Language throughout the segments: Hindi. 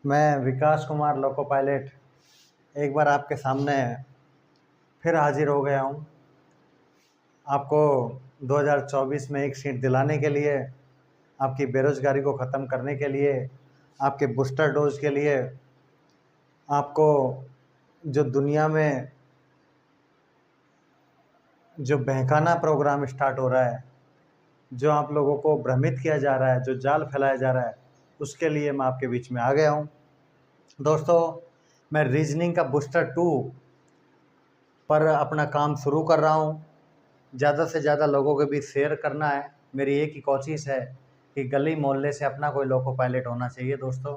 मैं विकास कुमार लोको पायलट एक बार आपके सामने फिर हाजिर हो गया हूँ। आपको 2024 में एक सीट दिलाने के लिए, आपकी बेरोज़गारी को ख़त्म करने के लिए, आपके बूस्टर डोज के लिए, आपको जो दुनिया में जो बहकाना प्रोग्राम स्टार्ट हो रहा है, जो आप लोगों को भ्रमित किया जा रहा है, जो जाल फैलाया जा रहा है, उसके लिए मैं आपके बीच में आ गया हूँ। दोस्तों, मैं रीजनिंग का बूस्टर 2 पर अपना काम शुरू कर रहा हूँ। ज़्यादा से ज़्यादा लोगों के बीच शेयर करना है। मेरी एक ही कोशिश है कि गली मोहल्ले से अपना कोई लोको पायलट होना चाहिए। दोस्तों,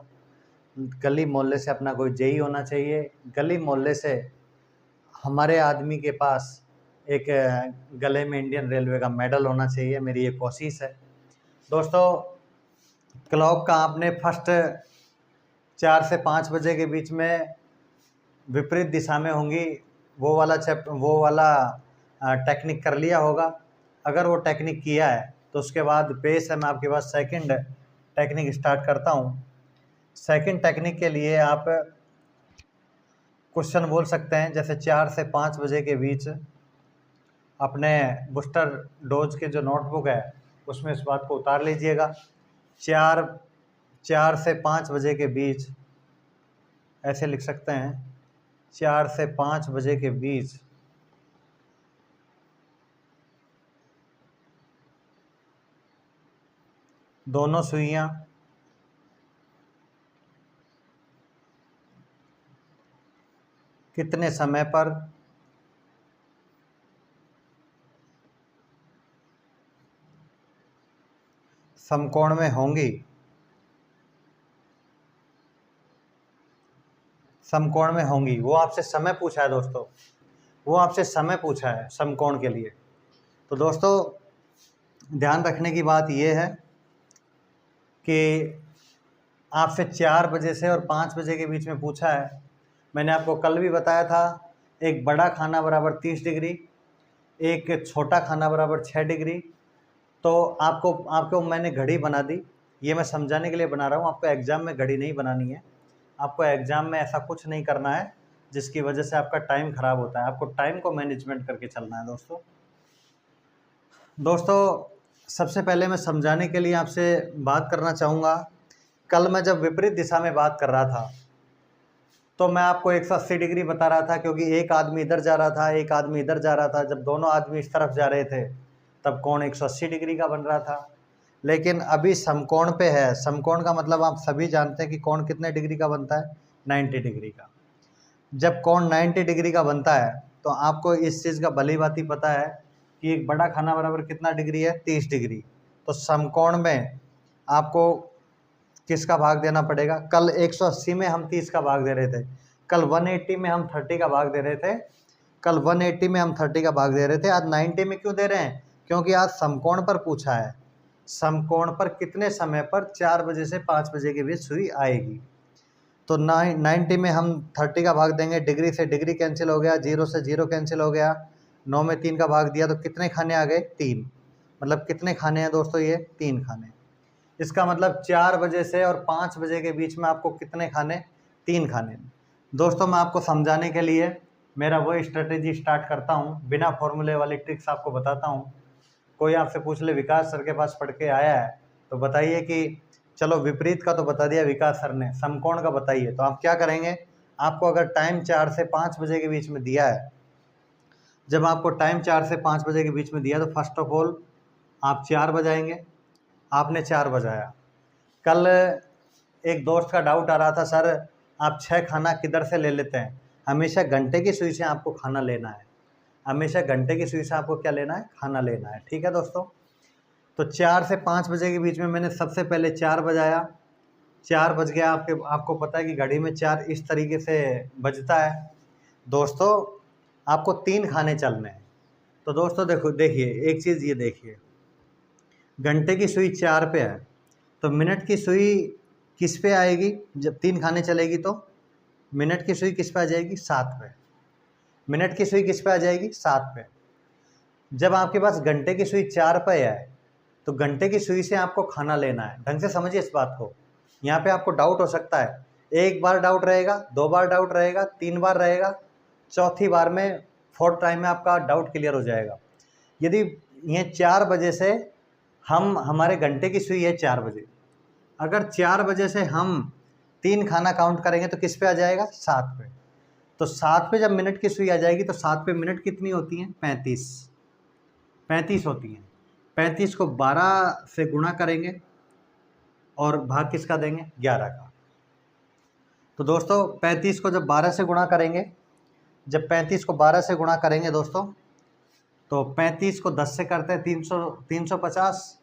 गली मोहल्ले से अपना कोई जेई होना चाहिए। गली मोहल्ले से हमारे आदमी के पास एक गले में इंडियन रेलवे का मेडल होना चाहिए। मेरी ये कोशिश है। दोस्तों, क्लॉक का आपने फर्स्ट 4 से 5 बजे के बीच में विपरीत दिशा में होंगी वो वाला टेक्निक कर लिया होगा। अगर वो टेक्निक किया है तो उसके बाद पेश है, मैं आपके पास सेकंड टेक्निक स्टार्ट करता हूँ। सेकंड टेक्निक के लिए आप क्वेश्चन बोल सकते हैं, जैसे 4 से 5 बजे के बीच अपने बूस्टर डोज के जो नोटबुक है उसमें इस बात को उतार लीजिएगा। 4 से 5 बजे के बीच ऐसे लिख सकते हैं, 4 से 5 बजे के बीच दोनों सुइयां कितने समय पर समकोण में होंगी। समकोण में होंगी, वो आपसे समय पूछा है दोस्तों, वो आपसे समय पूछा है समकोण के लिए। तो दोस्तों, ध्यान रखने की बात ये है कि आपसे 4 बजे से और 5 बजे के बीच में पूछा है। मैंने आपको कल भी बताया था, एक बड़ा खाना बराबर 30 डिग्री, एक छोटा खाना बराबर 6 डिग्री। तो आपको मैंने घड़ी बना दी। ये मैं समझाने के लिए बना रहा हूँ, आपको एग्ज़ाम में घड़ी नहीं बनानी है। आपको एग्ज़ाम में ऐसा कुछ नहीं करना है जिसकी वजह से आपका टाइम ख़राब होता है। आपको टाइम को मैनेजमेंट करके चलना है। दोस्तों, सबसे पहले मैं समझाने के लिए आपसे बात करना चाहूँगा। कल मैं जब विपरीत दिशा में बात कर रहा था तो मैं आपको 180 डिग्री बता रहा था, क्योंकि एक आदमी इधर जा रहा था, एक आदमी इधर जा रहा था। जब दोनों आदमी इस तरफ जा रहे थे तब कोण 180 डिग्री का बन रहा था। लेकिन अभी समकोण पे है। समकोण का मतलब आप सभी जानते हैं कि कोण कितने डिग्री का बनता है, 90 डिग्री का। जब कोण 90 डिग्री का बनता है तो आपको इस चीज़ का भली भांति पता है कि एक बड़ा खाना बराबर कितना डिग्री है, 30 डिग्री। तो समकोण में आपको किसका भाग देना पड़ेगा। कल 180 में हम 30 का भाग दे रहे थे, कल 180 में हम 30 का भाग दे रहे थे, कल 180 में हम 30 का भाग दे रहे थे। आज 90 में क्यों दे रहे हैं? क्योंकि आज समकोण पर पूछा है। समकोण पर कितने समय पर 4 बजे से 5 बजे के बीच सुई आएगी। तो 90 में हम 30 का भाग देंगे, डिग्री से डिग्री कैंसिल हो गया, 0 से 0 कैंसिल हो गया, 9 में 3 का भाग दिया तो कितने खाने आ गए, 3। मतलब कितने खाने हैं दोस्तों, ये 3 खाने। इसका मतलब 4 बजे से और 5 बजे के बीच में आपको कितने खाने, 3 खाने। दोस्तों, मैं आपको समझाने के लिए मेरा वही स्ट्रेटेजी स्टार्ट करता हूँ, बिना फॉर्मूले वाली ट्रिक्स आपको बताता हूँ। कोई आपसे पूछ ले विकास सर के पास पढ़ के आया है तो बताइए कि चलो विपरीत का तो बता दिया विकास सर ने, समकोण का बताइए। तो आप क्या करेंगे, आपको अगर टाइम 4 से 5 बजे के बीच में दिया है, जब आपको टाइम 4 से 5 बजे के बीच में दिया तो फर्स्ट ऑफ ऑल आप 4 बजाएंगे। आपने 4 बजाया। कल एक दोस्त का डाउट आ रहा था, सर आप 6 खाना किधर से ले लेते हैं? हमेशा घंटे की सुई से आपको खाना लेना है। हमेशा घंटे की सुई से आपको क्या लेना है, खाना लेना है। ठीक है दोस्तों, तो 4 से 5 बजे के बीच में मैंने सबसे पहले 4 बजाया। 4 बज गया। आपको पता है कि घड़ी में 4 इस तरीके से बजता है। दोस्तों, आपको 3 खाने चलने हैं। तो दोस्तों देखिए एक चीज़ ये देखिए, घंटे की सुई 4 पे है तो मिनट की सुई किस पे आएगी? जब 3 खाने चलेगी तो मिनट की सुई किस पे आ जाएगी, 7 पे। मिनट की सुई किस पे आ जाएगी, 7 पे। जब आपके पास घंटे की सुई 4 पे है तो घंटे की सुई से आपको खाना लेना है। ढंग से समझिए इस बात को, यहाँ पे आपको डाउट हो सकता है एक बार डाउट रहेगा, 2 बार डाउट रहेगा, 3 बार रहेगा, चौथी बार में, फोर्थ टाइम में आपका डाउट क्लियर हो जाएगा। यदि ये 4 बजे से हमारे घंटे की सुई है 4 बजे, अगर 4 बजे से हम 3 खाना काउंट करेंगे तो किस पे आ जाएगा? 7 पे। तो 7 पे जब मिनट की सुई आ जाएगी तो 7 पे मिनट कितनी होती हैं? 35 होती हैं। 35 को 12 से गुणा करेंगे और भाग किसका देंगे? 11 का। तो दोस्तों 35 को जब 12 से गुणा करेंगे, जब 35 को 12 से गुणा करेंगे दोस्तों, तो 35 को 10 से करते हैं 350,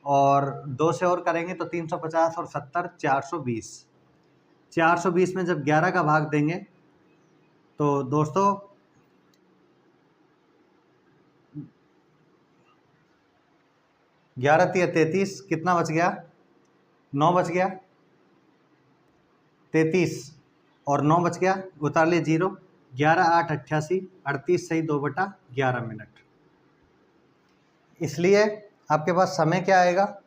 और 2 से और करेंगे तो 350 और 70 420। 420 में जब 11 का भाग देंगे तो दोस्तों 11 तिया 33, कितना बच गया? 9 बच गया। 33 और 9 बच गया, उतार लिए 0। 11 8 88, 38 सही 2/11 मिनट। इसलिए आपके पास समय क्या आएगा?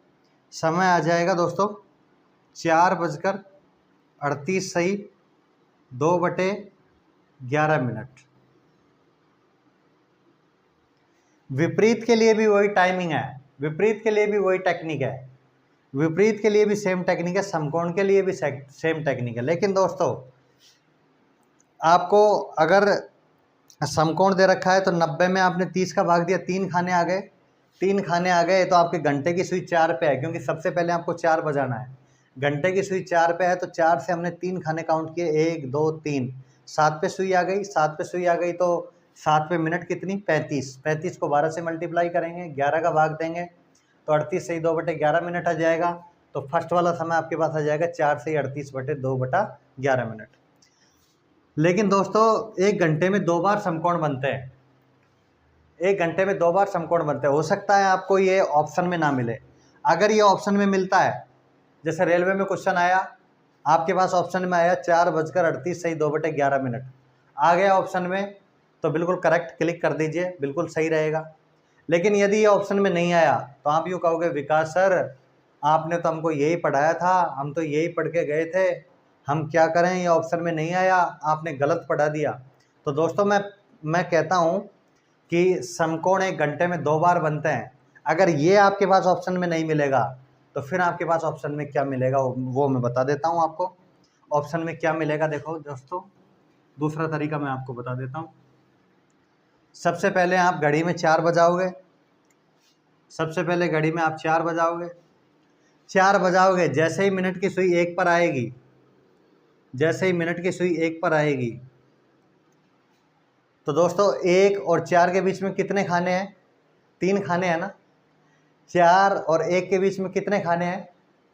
समय आ जाएगा दोस्तों 4:38 सही 2/11 मिनट। विपरीत के लिए भी वही टाइमिंग है, विपरीत के लिए भी वही टेक्निक है, विपरीत के लिए भी सेम टेक्निक है, समकोण के लिए भी सेम टेक्निक है। लेकिन दोस्तों आपको अगर समकोण दे रखा है तो 90 में आपने 30 का भाग दिया, 3 खाने आ गए, 3 खाने आ गए तो आपके घंटे की सुई 4 पे है, क्योंकि सबसे पहले आपको 4 बजाना है। घंटे की सुई 4 पे है तो 4 से हमने 3 खाने काउंट किए, 1 2 3, 7 पे सुई आ गई, 7 पे सुई आ गई तो 7 पे मिनट कितनी? 35। 35 को 12 से मल्टीप्लाई करेंगे, 11 का भाग देंगे तो 38 सही 2/11 मिनट आ जाएगा। तो फर्स्ट वाला समय आपके पास आ जाएगा 4 सही 38/2/11 मिनट। लेकिन दोस्तों 1 घंटे में 2 बार समकोण बनते हैं, 1 घंटे में 2 बार समकोण बनते हैं। हो सकता है आपको ये ऑप्शन में ना मिले। अगर ये ऑप्शन में मिलता है, जैसे रेलवे में क्वेश्चन आया, आपके पास ऑप्शन में आया 4:38 सही 2/11 मिनट आ गया ऑप्शन में, तो बिल्कुल करेक्ट क्लिक कर दीजिए, बिल्कुल सही रहेगा। लेकिन यदि ये ऑप्शन में नहीं आया तो आप यूँ कहोगे, विकास सर आपने तो हमको यही पढ़ाया था, हम तो यही पढ़ के गए थे, हम क्या करें, ये ऑप्शन में नहीं आया, आपने गलत पढ़ा दिया। तो दोस्तों मैं कहता हूँ कि समकोण 1 घंटे में 2 बार बनते हैं। अगर ये आपके पास ऑप्शन में नहीं मिलेगा तो फिर आपके पास ऑप्शन में क्या मिलेगा वो मैं बता देता हूँ आपको। ऑप्शन में क्या मिलेगा देखो दोस्तों, दूसरा तरीका मैं आपको बता देता हूँ। सबसे पहले आप घड़ी में 4 बजाओगे, सबसे पहले घड़ी में आप 4 बजाओगे, 4 बजाओगे, जैसे ही मिनट की सुई 1 पर आएगी, जैसे ही मिनट की सुई 1 पर आएगी तो दोस्तों 1 और 4 के बीच में कितने खाने हैं? 3 खाने हैं ना। 4 और 1 के बीच में कितने खाने हैं?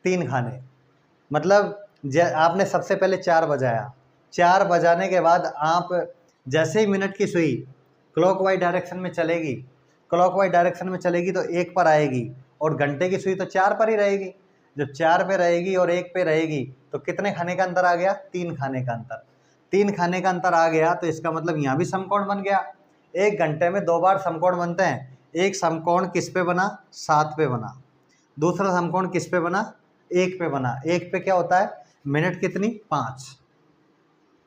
3 खाने। मतलब आपने सबसे पहले 4 बजाया, 4 बजाने के बाद आप जैसे ही मिनट की सुई क्लॉकवाइज डायरेक्शन में चलेगी, क्लॉकवाइज डायरेक्शन में चलेगी तो 1 पर आएगी, और घंटे की सुई तो 4 पर ही रहेगी। जब 4 पे रहेगी और 1 पे रहेगी तो कितने खाने का अंतर आ गया? 3 खाने का अंतर। 3 खाने का अंतर आ गया तो इसका मतलब यहाँ भी समकोण बन गया। 1 घंटे में 2 बार समकोण बनते हैं। एक समकोण किस पे बना? 7 पे बना। दूसरा समकोण किस पे बना? 1 पे बना। 1 पे क्या होता है? मिनट कितनी? 5।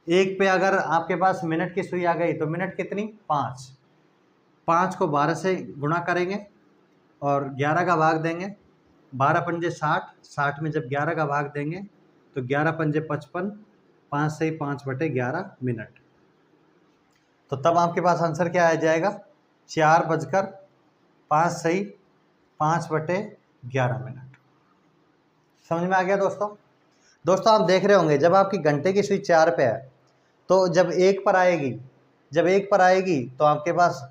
1 पे अगर आपके पास मिनट की सुई आ गई तो मिनट कितनी? 5। 5 को 12 से गुणा करेंगे और 11 का भाग देंगे। 12 पंजे 60, 60 में जब 11 का भाग देंगे तो 11 पंजे 55, 5 सही 5/11 मिनट। तो तब आपके पास आंसर क्या आ जाएगा? 4:05 सही 5/11 मिनट। समझ में आ गया दोस्तों? दोस्तों आप देख रहे होंगे जब आपकी घंटे की सुई 4 पे है तो जब 1 पर आएगी, जब 1 पर आएगी तो आपके पास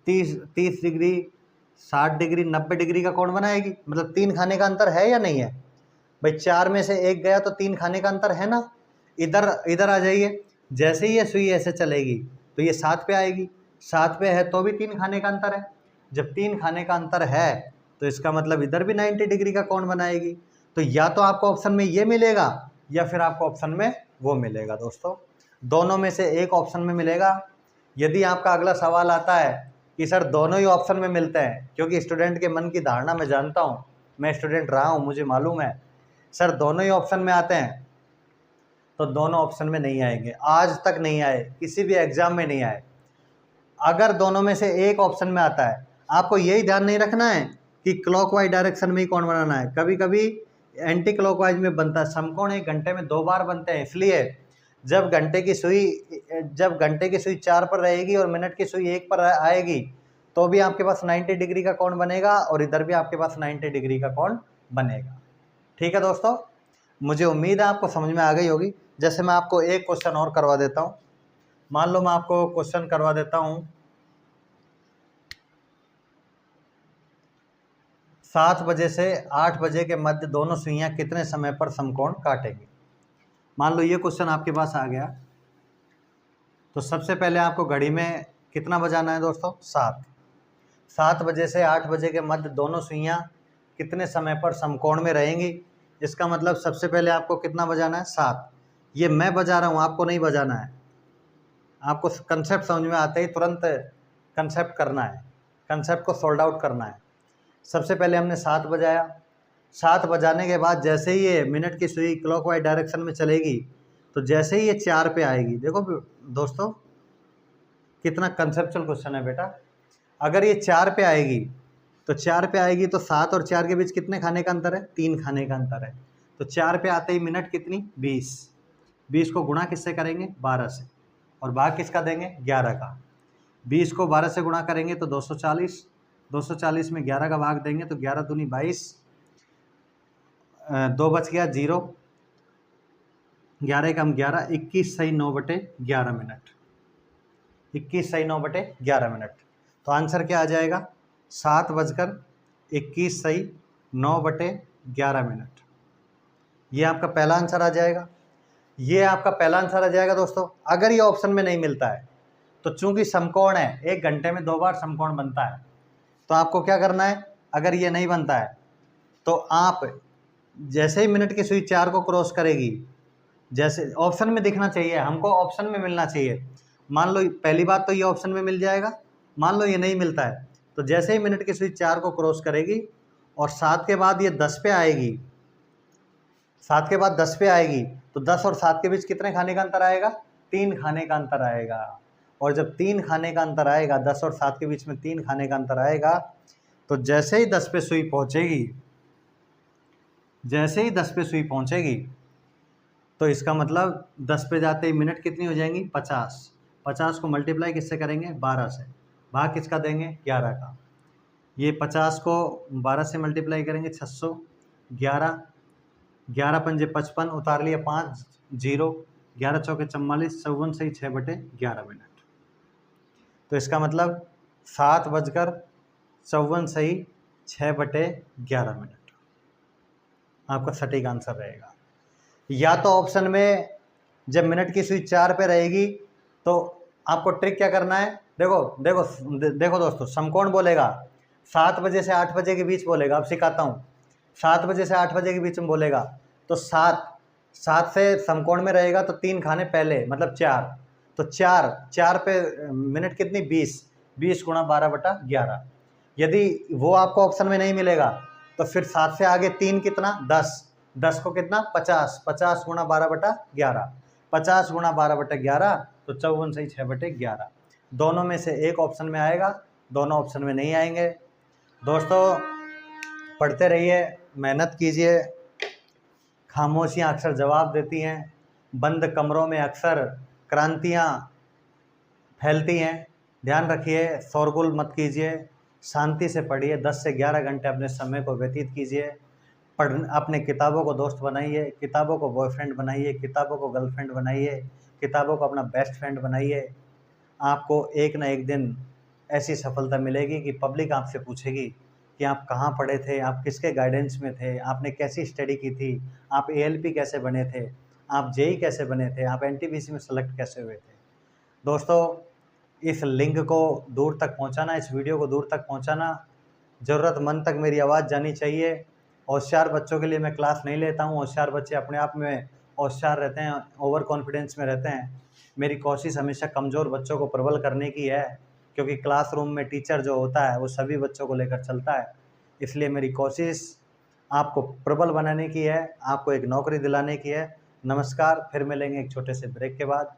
30 डिग्री, 60 डिग्री, 90 डिग्री का कोण बनाएगी। मतलब 3 खाने का अंतर है या नहीं है भाई? 4 में से 1 गया तो 3 खाने का अंतर है ना। इधर आ जाइए, जैसे ही ये सुई ऐसे चलेगी तो ये 7 पे आएगी, 7 पे है तो भी 3 खाने का अंतर है। जब 3 खाने का अंतर है तो इसका मतलब इधर भी 90 डिग्री का कोण बनाएगी। तो या तो आपको ऑप्शन में ये मिलेगा या फिर आपको ऑप्शन में वो मिलेगा। दोस्तों दोनों में से एक ऑप्शन में मिलेगा। यदि आपका अगला सवाल आता है कि सर दोनों ही ऑप्शन में मिलते हैं, क्योंकि स्टूडेंट के मन की धारणा मैं जानता हूँ, मैं स्टूडेंट रहा हूँ, मुझे मालूम है, सर दोनों ही ऑप्शन में आते हैं तो दोनों ऑप्शन में नहीं आएंगे, आज तक नहीं आए, किसी भी एग्जाम में नहीं आए। अगर दोनों में से एक ऑप्शन में आता है, आपको यही ध्यान नहीं रखना है कि क्लॉकवाइज डायरेक्शन में ही कौन बनाना है, कभी कभी एंटी क्लॉकवाइज में बनता है। समकोण 1 घंटे में 2 बार बनते हैं, इसलिए जब घंटे की सुई 4 पर रहेगी और मिनट की सुई 1 पर आएगी तो भी आपके पास 90 डिग्री का कोण बनेगा और इधर भी आपके पास 90 डिग्री का कोण बनेगा। ठीक है दोस्तों, मुझे उम्मीद है आपको समझ में आ गई होगी। जैसे मैं आपको एक क्वेश्चन और करवा देता हूँ। मान लो मैं आपको क्वेश्चन करवा देता हूँ, 7 बजे से 8 बजे के मध्य दोनों सुइयां कितने समय पर समकोण काटेंगी। मान लो ये क्वेश्चन आपके पास आ गया, तो सबसे पहले आपको घड़ी में कितना बजाना है दोस्तों, 7 बजे से 8 बजे के मध्य दोनों सुइयां कितने समय पर समकोण में रहेंगी। इसका मतलब सबसे पहले आपको कितना बजाना है, 7। ये मैं बजा रहा हूँ, आपको नहीं बजाना है। आपको कंसेप्ट समझ में आते ही तुरंत कंसेप्ट करना है, कंसेप्ट को सोल्ड आउट करना है। सबसे पहले हमने 7 बजाया, 7 बजाने के बाद जैसे ही ये मिनट की सुई क्लॉकवाइज डायरेक्शन में चलेगी तो जैसे ही ये 4 पे आएगी, देखो दोस्तों कितना कंसेप्चुअल क्वेश्चन है बेटा। अगर ये 4 पे आएगी तो 4 पे आएगी तो 7 और 4 के बीच कितने खाने का अंतर है, 3 खाने का अंतर है। तो 4 पे आते ही मिनट कितनी, 20 को गुणा किससे करेंगे, 12 से, और भाग किसका देंगे, 11 का। 20 को 12 से गुणा करेंगे तो 240 में 11 का भाग देंगे तो 11 दूनी 22, 2 बच गया 0, 11 कम 11, 21 सही 9/11 मिनट, 21 सही 9/11 मिनट। तो आंसर क्या आ जाएगा, 7:21 सही 9/11 मिनट। ये आपका पहला आंसर आ जाएगा, ये आपका पहला आंसर आ जाएगा दोस्तों। अगर ये ऑप्शन में नहीं मिलता है तो चूंकि समकोण है, 1 घंटे में 2 बार समकोण बनता है, तो आपको क्या करना है, अगर ये नहीं बनता है तो आप जैसे ही मिनट की सुई 4 को क्रॉस करेगी, जैसे ऑप्शन में दिखना चाहिए हमको, ऑप्शन में मिलना चाहिए। मान लो पहली बात तो ये ऑप्शन में मिल जाएगा, मान लो ये नहीं मिलता है तो जैसे ही मिनट की सुई 4 को क्रॉस करेगी और 7 के बाद ये 10 पे आएगी, 7 के बाद 10 पे आएगी तो 10 और 7 के बीच कितने खाने का अंतर आएगा, 3 खाने का अंतर आएगा। और जब 3 खाने का अंतर आएगा, 10 और 7 के बीच में 3 खाने का अंतर आएगा, तो जैसे ही 10 पे सुई पहुंचेगी, जैसे ही 10 पे सुई पहुंचेगी तो इसका मतलब 10 पे जाते ही मिनट कितनी हो जाएंगी, 50 को मल्टीप्लाई किससे करेंगे, 12 से, भाग किसका देंगे, 11 का। ये 50 को 12 से मल्टीप्लाई करेंगे 600, 11 पंजे 55, उतार लिया 5 0, 11 चौके 44, 54 सही 6/11 मिनट। तो इसका मतलब 7:54 सही 6/11 मिनट आपका सटीक आंसर रहेगा। या तो ऑप्शन में जब मिनट की सुई 4 पे रहेगी तो आपको ट्रिक क्या करना है, देखो दोस्तों, समकोण बोलेगा 7 बजे से 8 बजे के बीच बोलेगा, अब सिखाता हूँ। 7 बजे से 8 बजे के बीच में बोलेगा तो 7 से समकोण में रहेगा तो 3 खाने पहले, मतलब 4, तो 4 पे मिनट कितनी, 20 गुणा 12/11। यदि वो आपको ऑप्शन में नहीं मिलेगा तो फिर 7 से आगे 3 कितना, 10 को कितना, 50 गुणा 12/11, 50 गुणा 12/11 तो 54 सही 6/11। दोनों में से एक ऑप्शन में आएगा, दोनों ऑप्शन में नहीं आएंगे। दोस्तों पढ़ते रहिए, मेहनत कीजिए, खामोशियाँ अक्सर जवाब देती हैं, बंद कमरों में अक्सर क्रांतियाँ फैलती हैं। ध्यान रखिए, शोरगुल मत कीजिए, शांति से पढ़िए, 10 से 11 घंटे अपने समय को व्यतीत कीजिए। अपने किताबों को दोस्त बनाइए, किताबों को बॉयफ्रेंड बनाइए, किताबों को गर्लफ्रेंड बनाइए, किताबों को अपना बेस्ट फ्रेंड बनाइए। आपको एक ना एक दिन ऐसी सफलता मिलेगी कि पब्लिक आपसे पूछेगी कि आप कहाँ पढ़े थे, आप किसके गाइडेंस में थे, आपने कैसी स्टडी की थी, आप ALP कैसे बने थे, आप JEE कैसे बने थे, आप NTPC में सेलेक्ट कैसे हुए थे। दोस्तों इस लिंक को दूर तक पहुँचाना, इस वीडियो को दूर तक पहुँचाना, ज़रूरतमंद तक मेरी आवाज़ जानी चाहिए। होशियार बच्चों के लिए मैं क्लास नहीं लेता हूँ, होशियार बच्चे अपने आप में होशियार रहते हैं, ओवर कॉन्फिडेंस में रहते हैं। मेरी कोशिश हमेशा कमज़ोर बच्चों को प्रबल करने की है, क्योंकि क्लासरूम में टीचर जो होता है वो सभी बच्चों को लेकर चलता है। इसलिए मेरी कोशिश आपको प्रबल बनाने की है, आपको एक नौकरी दिलाने की है। नमस्कार, फिर मिलेंगे एक छोटे से ब्रेक के बाद।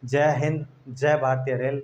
जय हिंद, जय भारतीय रेल।